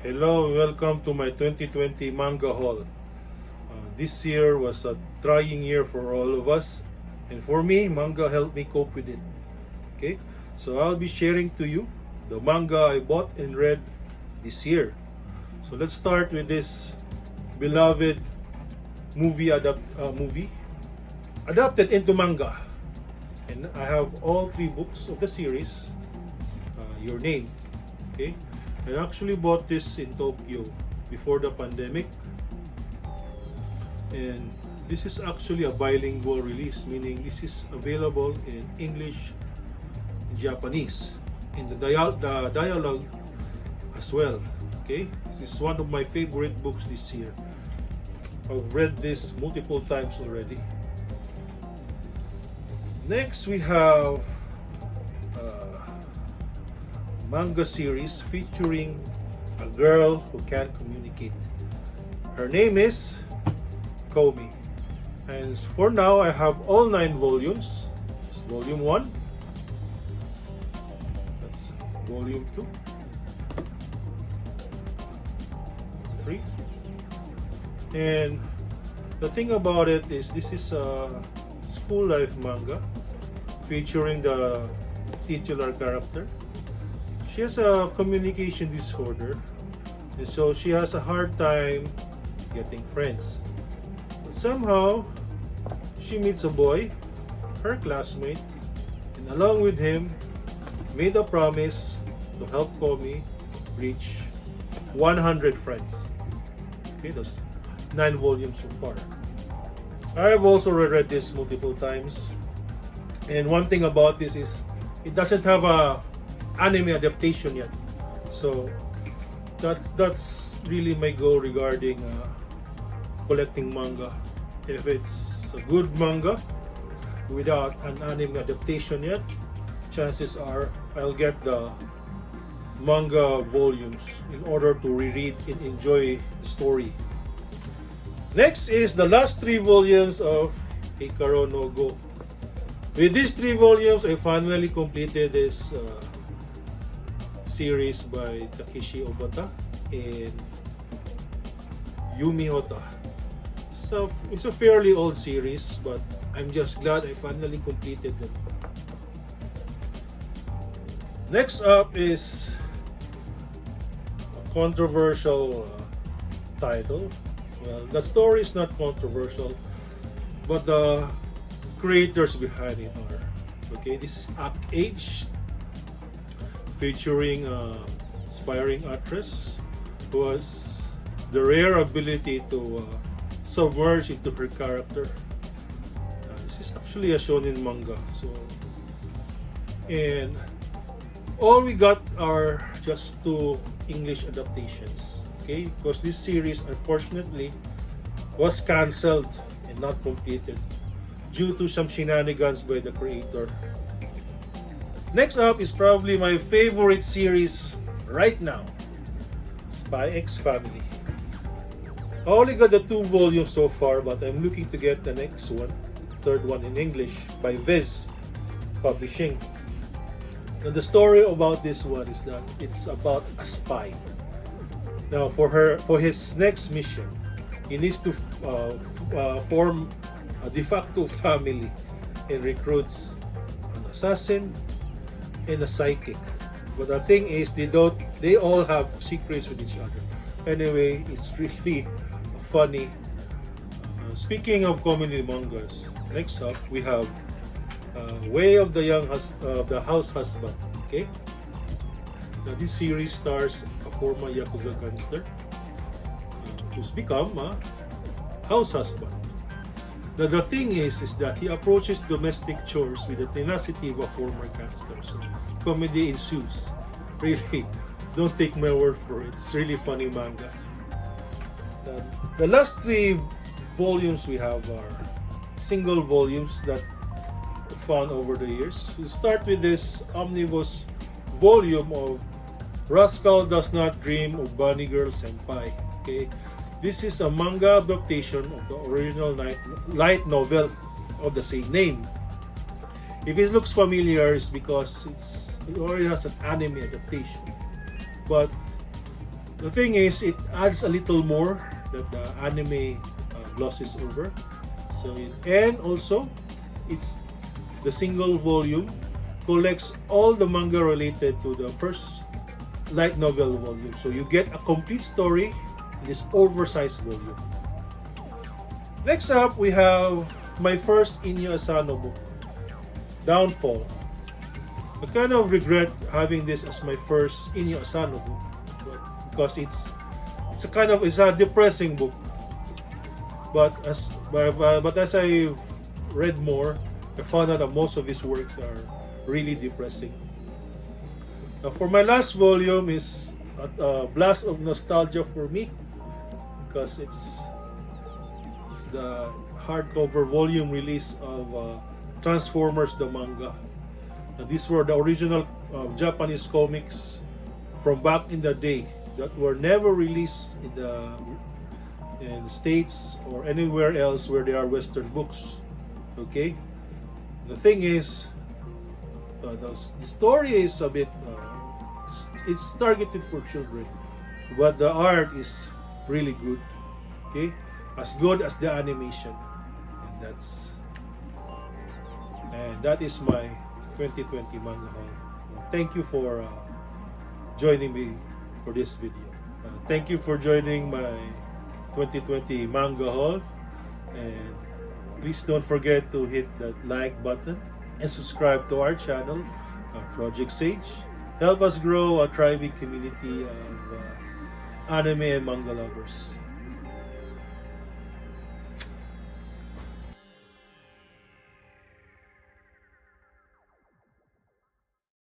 Hello, welcome to my 2020 manga haul. This year was a trying year for all of us, and for me, manga helped me cope with it. Okay, so I'll be sharing to you the manga I bought and read this year. So let's start with this beloved movie adapted into manga, and I have all three books of the series. Your Name. Okay, I actually bought this in Tokyo before the pandemic, and this is actually a bilingual release, meaning this is available in English and Japanese, in the dialogue as well. Okay, this is one of my favorite books this year. I've read this multiple times already. Next, we have manga series featuring a girl who can communicate. Her name is Komi. And for now, I have all 9 volumes. It's volume 1. That's volume 2. 3. And the thing about it is this is a school life manga featuring the titular character. She has a communication disorder, and so she has a hard time getting friends. But somehow, she meets a boy, her classmate, and along with him, made a promise to help Komi reach 100 friends. Okay, those 9 volumes so far. I have also read this multiple times, and one thing about this is it doesn't have a anime adaptation yet, so that's really my goal regarding collecting manga. If it's a good manga without an anime adaptation yet, chances are I'll get the manga volumes in order to reread and enjoy the story. Next is the last 3 volumes of Hikaru no Go. With these 3 volumes, I finally completed this series by Takeshi Obata and Yumi Hota. So it's a fairly old series, but I'm just glad I finally completed them. Next up is a controversial title. Well, the story is not controversial, but the creators behind it are. Okay, this is Act Age, featuring aspiring actress who has the rare ability to submerge into her character. This is actually a shonen manga, so, and all we got are just 2 English adaptations. Okay, because this series unfortunately was cancelled and not completed due to some shenanigans by the creator. Next up is probably my favorite series right now, Spy X Family. I only got the 2 volumes so far, but I'm looking to get the next one, third one in English, by Viz Publishing. And the story about this one is that it's about a spy. Now, for his next mission, he needs to form a de facto family and recruits an assassin and a psychic. But the thing is, they all have secrets with each other. Anyway, it's really funny. Speaking of comedy mangas, next up we have Way of the the Househusband. Okay, now this series stars a former Yakuza gangster who's become a house husband. Now the thing is that he approaches domestic chores with the tenacity of a former gangster. So comedy ensues. Really, don't take my word for it. It's really funny manga. The last 3 volumes we have are single volumes that I found over the years. We start with this omnibus volume of Rascal Does Not Dream of Bunny Girl Senpai. Okay, this is a manga adaptation of the original light novel of the same name. If it looks familiar, it's because it already has an anime adaptation. But The thing is, it adds a little more that the anime glosses over. So and also, it's the single volume collects all the manga related to the first light novel volume. So you get a complete story in this oversized volume. Next up, we have my first Inio Asano book, Downfall. I kind of regret having this as my first Inio Asano book, because it's a depressing book. But as I read more, I found out that most of his works are really depressing. Now, for my last volume is a blast of nostalgia for me, because it's the hardcover volume release of Transformers the manga. Now, these were the original Japanese comics from back in the day that were never released in the States or anywhere else where there are Western books. Okay, the thing is, the story is a bit it's targeted for children, but the art is really good. Okay, as good as the animation, and that is my 2020 manga haul. Thank you for joining me for this video. Thank you for joining my 2020 manga haul, and please don't forget to hit that like button and subscribe to our channel, Project Sage. Help us grow a thriving community of anime and manga lovers.